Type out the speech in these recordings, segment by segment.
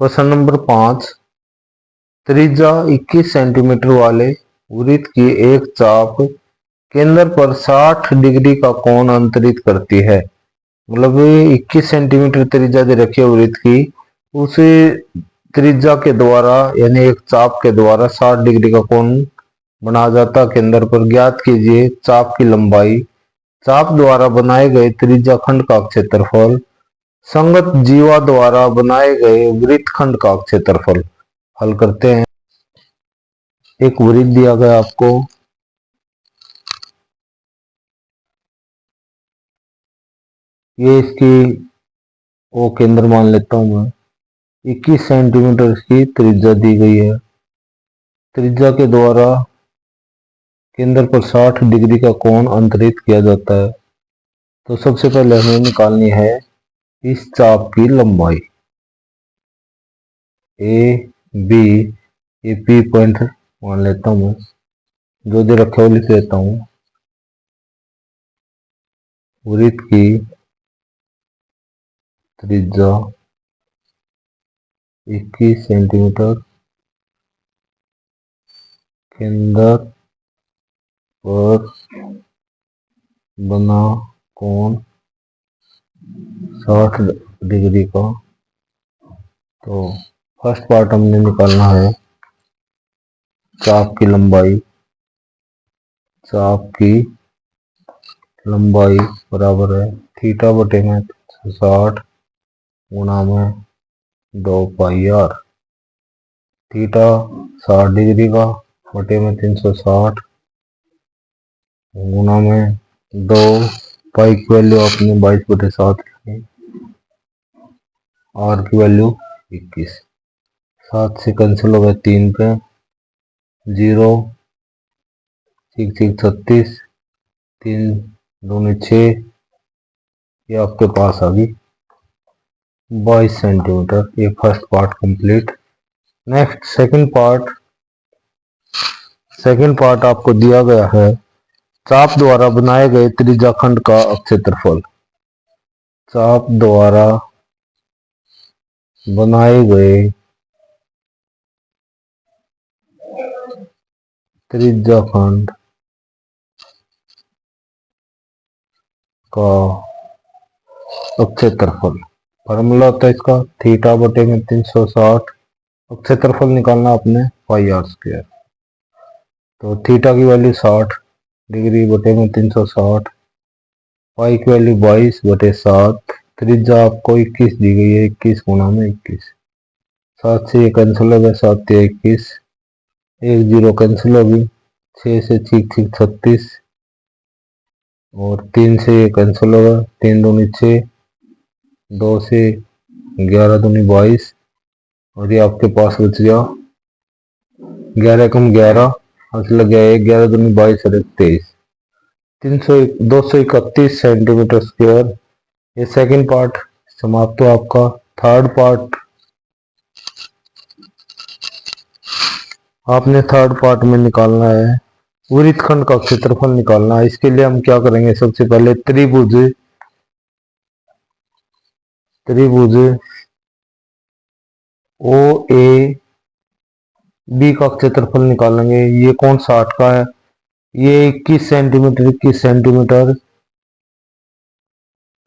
Question number 5। त्रिज्या 21 centimetre वाले वृत्त की एक चाप केंद्र पर 60 डिग्री का कोण अंतरित करती है। मतलब 21 सेंटीमीटर त्रिज्या दे रखी है वृत्त की, उस त्रिज्या के द्वारा यानी एक चाप के द्वारा 60 डिग्री का कोण बनाया जाता केंद्र पर। ज्ञात कीजिए चाप की लंबाई। चाप द्वारा बनाए गए त्रिज्या खंड का क्षेत्रफल संगत जीवा द्वारा बनाए गए वृत्तखंड का क्षेत्रफल। हल करते हैं। एक वृत्त दिया गया आपको, ये इसकी ओ केंद्र मान लेता हूं मैं। 21 सेंटीमीटर की त्रिज्या दी गई है। त्रिज्या के द्वारा केंद्र पर 60 डिग्री का कोण अंतरित किया जाता है। तो सबसे पहले हमें निकालनी है इस चाप की लंबाई। ए बी, ये पी पॉइंट मान लेता हूं मैं, जो दे रखे वो लिख लेता हूं। वृत्त की त्रिज्या 21 सेंटीमीटर, केंद्र पर बना कोण 60 डिग्री का। तो फर्स्ट पार्ट हमने निकालना है चाप की लंबाई। चाप की लंबाई बराबर है थीटा बटे में 60 गुणा में 2 पाई आर। थीटा 60 डिग्री का बटे में 360 गुणा में 2 पाई की वैल्यू आपने 22/7 लिखी, आर की वैल्यू 21। 7 से कैंसिल हो गए 3 पे, 0 6 6 36, 3 दूनी 6, ये आपके पास आ गई 22 सेंटीमीटर। ये first part complete. Next second part आपको दिया गया है चाप द्वारा बनाए गए त्रिज्याखंड का क्षेत्रफल। चाप द्वारा बनाए गए त्रिज्याखंड का क्षेत्रफल। फॉर्मूला होता है इसका थीटा बटे में 360। क्षेत्रफल निकालना आपने पाई आर स्क्वायर। तो थीटा की वैल्यू 60 डिग्री बटे में 360, पाई की वैल्यू 22/7। त्रिज्या आपको 21 दी गई है, 21 गुणा में 21। 7 से ये कैंसिल हो गया, 7 से 21, 1 0 कैंसिल होगी, 6 से 6 6 36 और 3 से ये कैंसिल होगा, 3 दूनी 6, 2 से 11 दूनी 22 और ये आपके पास बच गया 11 कम 11 लग गया 11 दूनी 22 और 23, 231 सेंटीमीटर स्क्वायर। ये सेकंड पार्ट समाप्त हो आपका। थर्ड पार्ट में निकालना है वृत्तखंड का क्षेत्रफल निकालना है। इसके लिए हम क्या करेंगे, सबसे पहले त्रिभुज ओ ए बी का क्षेत्रफल निकालेंगे। ये कौन 60 का है, ये 21 सेंटीमीटर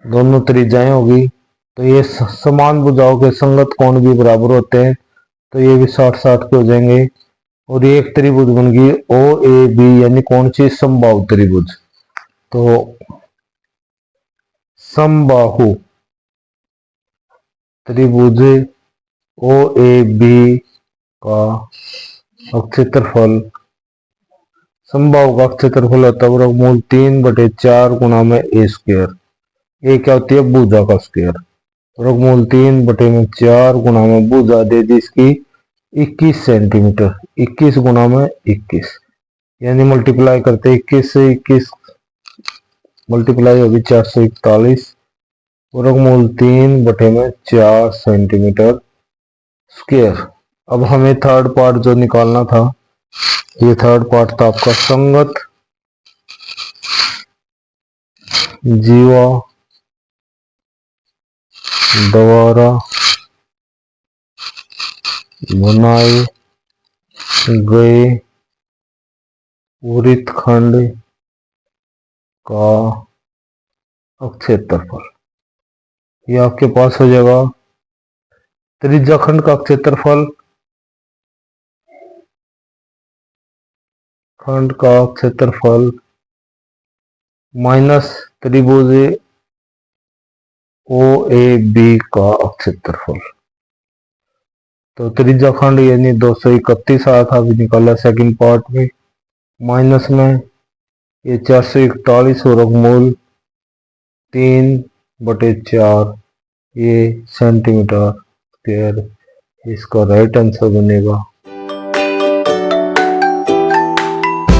दोनों त्रिज्याएं होगी। तो ये समान भुजाओं के संगत कोण भी बराबर होते हैं, तो ये भी 60-60 के हो जाएंगे और ये एक त्रिभुज बन गई ओ ए बी, यानी कौन सी समबाहु त्रिभुज। तो समबाहु त्रिभुज ओ ए बी का क्षेत्रफल, समबाहु का क्षेत्रफल होता है वर्गमूल 3/4 गुणा में ए स्क्वायर। ये क्या होती है, भुजा का स्क्वायर। वर्गमूल 3/4 गुणा में भुजा दे दी इसकी 21 सेंटीमीटर, 21 गुणा में 21, यानी मल्टीप्लाई करते 21 से 21 मल्टीप्लाई होगी 441, वर्गमूल 3/4 सेंटीमीटर स्क्वायर। अब हमें थर्ड पार्ट जो निकालना था, ये थर्ड पार्ट था आपका संगत जीवा द्वारा बनाए गए वृत्तखंड का क्षेत्रफल। ये आपके पास हो जाएगा त्रिज्याखंड का क्षेत्रफल, खंड का क्षेत्रफल माइनस त्रिभुज ओ ए बी का क्षेत्रफल। तो त्रिज्याखंड यानी 231 आया था, अभी निकाला सेकंड पार्ट में, माइनस में ये 441 वर्गमूल 3/4 ये सेंटीमीटर स्क्वायर, इसका राइट आंसर बनेगा